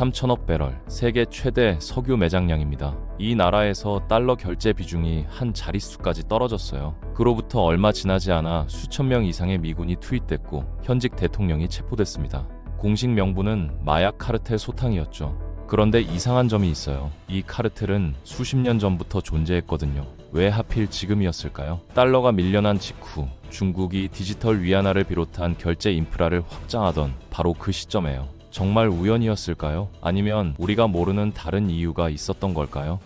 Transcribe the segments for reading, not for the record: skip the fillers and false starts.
3천억 배럴, 세계 최대 석유 매장량입니다. 이 나라에서 달러 결제 비중이 한 자릿수까지 떨어졌어요. 그로부터 얼마 지나지 않아 수천 명 이상의 미군이 투입됐고 현직 대통령이 체포됐습니다. 공식 명분은 마약 카르텔 소탕이었죠. 그런데 이상한 점이 있어요. 이 카르텔은 수십 년 전부터 존재했거든요. 왜 하필 지금이었을까요? 달러가 밀려난 직후 중국이 디지털 위안화를 비롯한 결제 인프라를 확장하던 바로 그 시점에요. 정말 우연이었을까요? 아니면 우리가 모르는 다른 이유가 있었던 걸까요?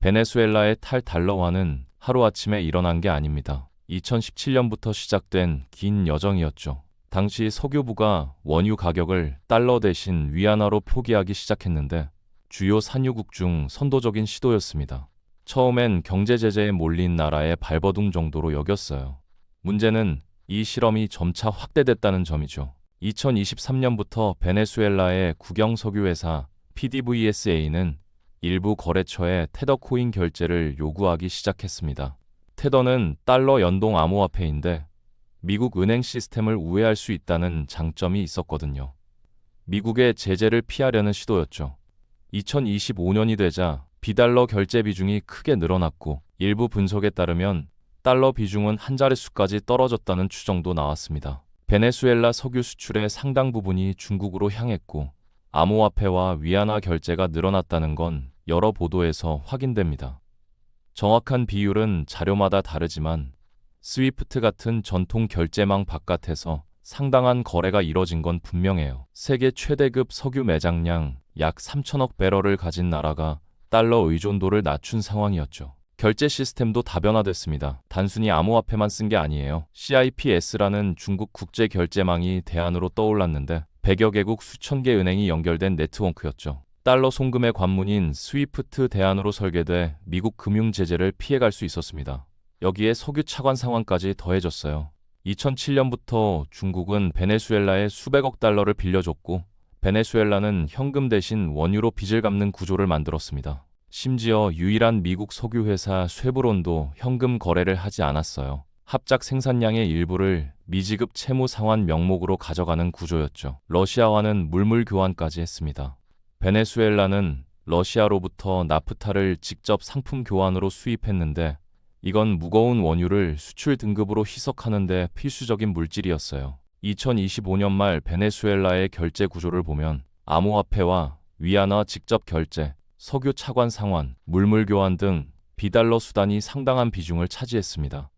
베네수엘라의 탈달러화는 하루아침에 일어난 게 아닙니다. 2017년부터 시작된 긴 여정이었죠. 당시 석유부가 원유 가격을 달러 대신 위안화로 표기하기 시작했는데 주요 산유국 중 선도적인 시도였습니다. 처음엔 경제 제재에 몰린 나라의 발버둥 정도로 여겼어요. 문제는 이 실험이 점차 확대됐다는 점이죠. 2023년부터 베네수엘라의 국영 석유회사 PDVSA는 일부 거래처에 테더 코인 결제를 요구하기 시작했습니다. 테더는 달러 연동 암호화폐인데 미국 은행 시스템을 우회할 수 있다는 장점이 있었거든요. 미국의 제재를 피하려는 시도였죠. 2025년이 되자 비달러 결제 비중이 크게 늘어났고 일부 분석에 따르면 달러 비중은 한 자릿수까지 떨어졌다는 추정도 나왔습니다. 베네수엘라 석유 수출의 상당 부분이 중국으로 향했고 암호화폐와 위안화 결제가 늘어났다는 건 여러 보도에서 확인됩니다. 정확한 비율은 자료마다 다르지만 스위프트 같은 전통 결제망 바깥에서 상당한 거래가 이뤄진 건 분명해요. 세계 최대급 석유 매장량 약 3천억 배럴을 가진 나라가 달러 의존도를 낮춘 상황이었죠. 결제 시스템도 다변화됐습니다. 단순히 암호화폐만 쓴 게 아니에요. CIPS라는 중국 국제 결제망이 대안으로 떠올랐는데 100여 개국 수천 개 은행이 연결된 네트워크였죠. 달러 송금의 관문인 스위프트 대안으로 설계돼 미국 금융 제재를 피해갈 수 있었습니다. 여기에 석유 차관 상황까지 더해졌어요. 2007년부터 중국은 베네수엘라에 수백억 달러를 빌려줬고 베네수엘라는 현금 대신 원유로 빚을 갚는 구조를 만들었습니다. 심지어 유일한 미국 석유회사 쉐브론도 현금 거래를 하지 않았어요. 합작 생산량의 일부를 미지급 채무 상환 명목으로 가져가는 구조였죠. 러시아와는 물물 교환까지 했습니다. 베네수엘라는 러시아로부터 나프타를 직접 상품 교환으로 수입했는데 이건 무거운 원유를 수출 등급으로 희석하는 데 필수적인 물질이었어요. 2025년 말 베네수엘라의 결제 구조를 보면 암호화폐와 위안화 직접 결제, 석유 차관 상환, 물물 교환 등 비달러 수단이 상당한 비중을 차지했습니다.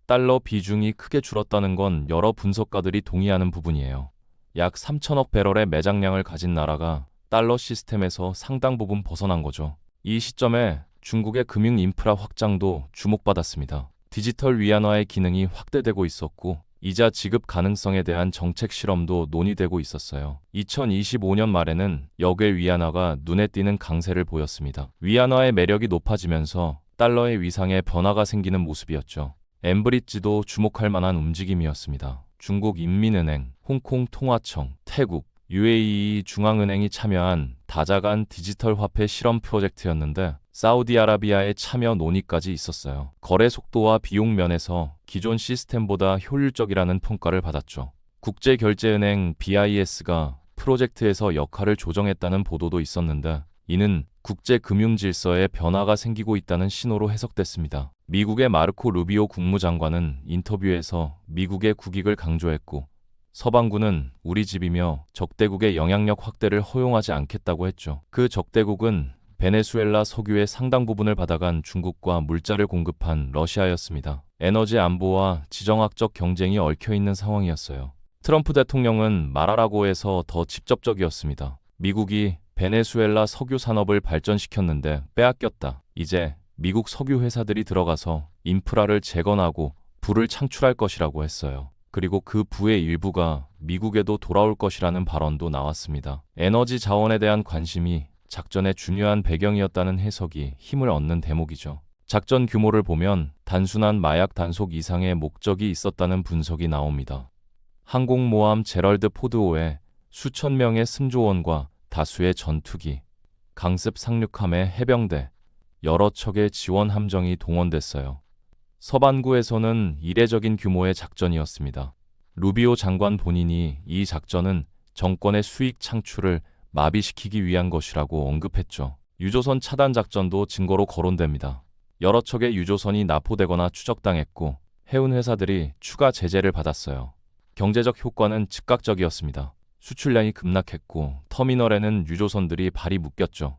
달러 비중이 크게 줄었다는 건 여러 분석가들이 동의하는 부분이에요. 약 3천억 배럴의 매장량을 가진 나라가 달러 시스템에서 상당 부분 벗어난 거죠. 이 시점에 중국의 금융 인프라 확장도 주목받았습니다. 디지털 위안화의 기능이 확대되고 있었고 이자 지급 가능성에 대한 정책 실험도 논의되고 있었어요. 2025년 말에는 역외 위안화가 눈에 띄는 강세를 보였습니다. 위안화의 매력이 높아지면서 달러의 위상에 변화가 생기는 모습이었죠. 엠브리지도 주목할 만한 움직임이었습니다. 중국 인민은행, 홍콩 통화청, 태국, UAE 중앙은행이 참여한 다자간 디지털 화폐 실험 프로젝트였는데 사우디아라비아의 참여 논의까지 있었어요. 거래 속도와 비용 면에서 기존 시스템보다 효율적이라는 평가를 받았죠. 국제결제은행 BIS가 프로젝트에서 역할을 조정했다는 보도도 있었는데 이는 국제금융 질서에 변화가 생기고 있다는 신호로 해석됐습니다. 미국의 마르코 루비오 국무장관은 인터뷰에서 미국의 국익을 강조했고 서방군은 우리 집이며 적대국의 영향력 확대를 허용하지 않겠다고 했죠. 그 적대국은 베네수엘라 석유의 상당 부분을 받아간 중국과 물자를 공급한 러시아였습니다. 에너지 안보와 지정학적 경쟁이 얽혀있는 상황이었어요. 트럼프 대통령은 말하라고 해서 더 직접적이었습니다. 미국이 베네수엘라 석유 산업을 발전시켰는데 빼앗겼다. 이제 미국 석유 회사들이 들어가서 인프라를 재건하고 부를 창출할 것이라고 했어요. 그리고 그 부의 일부가 미국에도 돌아올 것이라는 발언도 나왔습니다. 에너지 자원에 대한 관심이 작전의 중요한 배경이었다는 해석이 힘을 얻는 대목이죠. 작전 규모를 보면 단순한 마약 단속 이상의 목적이 있었다는 분석이 나옵니다. 항공모함 제럴드 포드호에 수천 명의 승조원과 다수의 전투기, 강습 상륙함의 해병대, 여러 척의 지원 함정이 동원됐어요. 서반구에서는 이례적인 규모의 작전이었습니다. 루비오 장관 본인이 이 작전은 정권의 수익 창출을 마비시키기 위한 것이라고 언급했죠. 유조선 차단 작전도 증거로 거론됩니다. 여러 척의 유조선이 납포되거나 추적당했고 해운 회사들이 추가 제재를 받았어요. 경제적 효과는 즉각적이었습니다. 수출량이 급락했고 터미널에는 유조선들이 발이 묶였죠.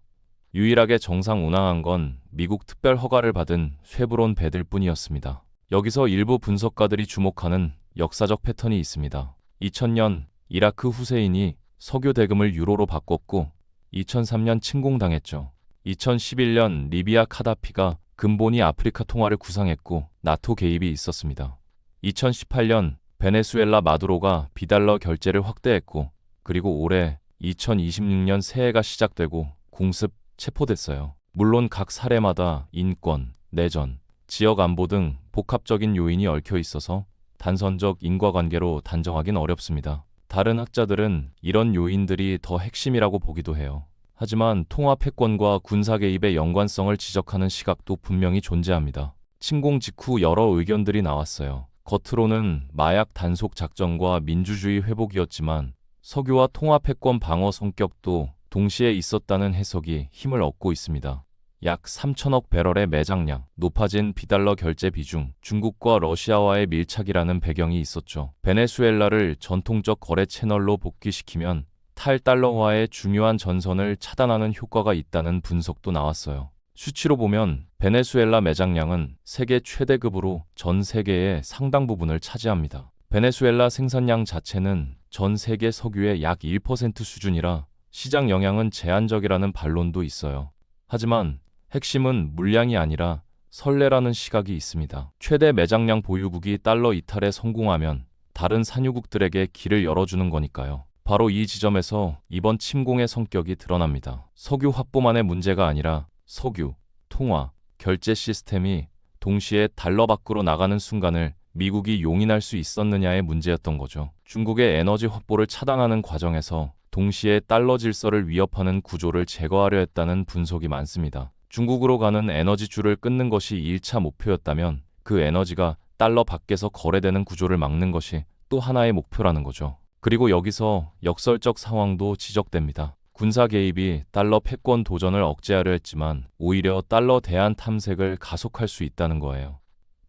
유일하게 정상 운항한 건 미국 특별 허가를 받은 쉐브론 배들 뿐이었습니다. 여기서 일부 분석가들이 주목하는 역사적 패턴이 있습니다. 2000년 이라크 후세인이 석유 대금을 유로로 바꿨고 2003년 침공당했죠. 2011년 리비아 카다피가 근본이 아프리카 통화를 구상했고 나토 개입이 있었습니다. 2018년 베네수엘라 마두로가 비달러 결제를 확대했고 그리고 올해 2026년 새해가 시작되고 공습 체포됐어요. 물론 각 사례마다 인권, 내전, 지역 안보 등 복합적인 요인이 얽혀 있어서 단선적 인과관계로 단정하긴 어렵습니다. 다른 학자들은 이런 요인들이 더 핵심이라고 보기도 해요. 하지만 통화 패권과 군사 개입의 연관성을 지적하는 시각도 분명히 존재합니다. 침공 직후 여러 의견들이 나왔어요. 겉으로는 마약 단속 작전과 민주주의 회복이었지만 석유와 통화 패권 방어 성격도 동시에 있었다는 해석이 힘을 얻고 있습니다. 약 3천억 배럴의 매장량, 높아진 비달러 결제 비중, 중국과 러시아와의 밀착이라는 배경이 있었죠. 베네수엘라를 전통적 거래 채널로 복귀시키면 탈달러화의 중요한 전선을 차단하는 효과가 있다는 분석도 나왔어요. 수치로 보면 베네수엘라 매장량은 세계 최대급으로 전 세계의 상당 부분을 차지합니다. 베네수엘라 생산량 자체는 전 세계 석유의 약 1% 수준이라 시장 영향은 제한적이라는 반론도 있어요. 하지만 핵심은 물량이 아니라 선례라는 시각이 있습니다. 최대 매장량 보유국이 달러 이탈에 성공하면 다른 산유국들에게 길을 열어주는 거니까요. 바로 이 지점에서 이번 침공의 성격이 드러납니다. 석유 확보만의 문제가 아니라 석유, 통화, 결제 시스템이 동시에 달러 밖으로 나가는 순간을 미국이 용인할 수 있었느냐의 문제였던 거죠. 중국의 에너지 확보를 차단하는 과정에서 동시에 달러 질서를 위협하는 구조를 제거하려 했다는 분석이 많습니다. 중국으로 가는 에너지줄을 끊는 것이 1차 목표였다면 그 에너지가 달러 밖에서 거래되는 구조를 막는 것이 또 하나의 목표라는 거죠. 그리고 여기서 역설적 상황도 지적됩니다. 군사 개입이 달러 패권 도전을 억제하려 했지만 오히려 달러 대안 탐색을 가속할 수 있다는 거예요.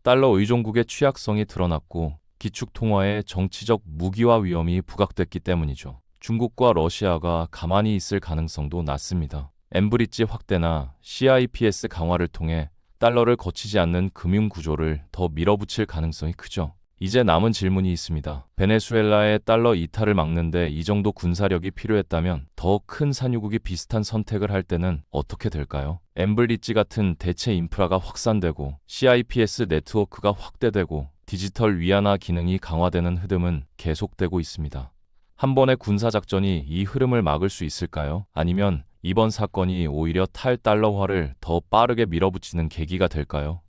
달러 의존국의 취약성이 드러났고 기축 통화의 정치적 무기화 위험이 부각됐기 때문이죠. 중국과 러시아가 가만히 있을 가능성도 낮습니다. 엠브리지 확대나 CIPS 강화를 통해 달러를 거치지 않는 금융 구조를 더 밀어붙일 가능성이 크죠. 이제 남은 질문이 있습니다. 베네수엘라의 달러 이탈을 막는데 이 정도 군사력이 필요했다면 더 큰 산유국이 비슷한 선택을 할 때는 어떻게 될까요? 엠블리지 같은 대체 인프라가 확산되고 CIPS 네트워크가 확대되고 디지털 위안화 기능이 강화되는 흐름은 계속되고 있습니다. 한 번의 군사작전이 이 흐름을 막을 수 있을까요? 아니면 이번 사건이 오히려 탈달러화를 더 빠르게 밀어붙이는 계기가 될까요?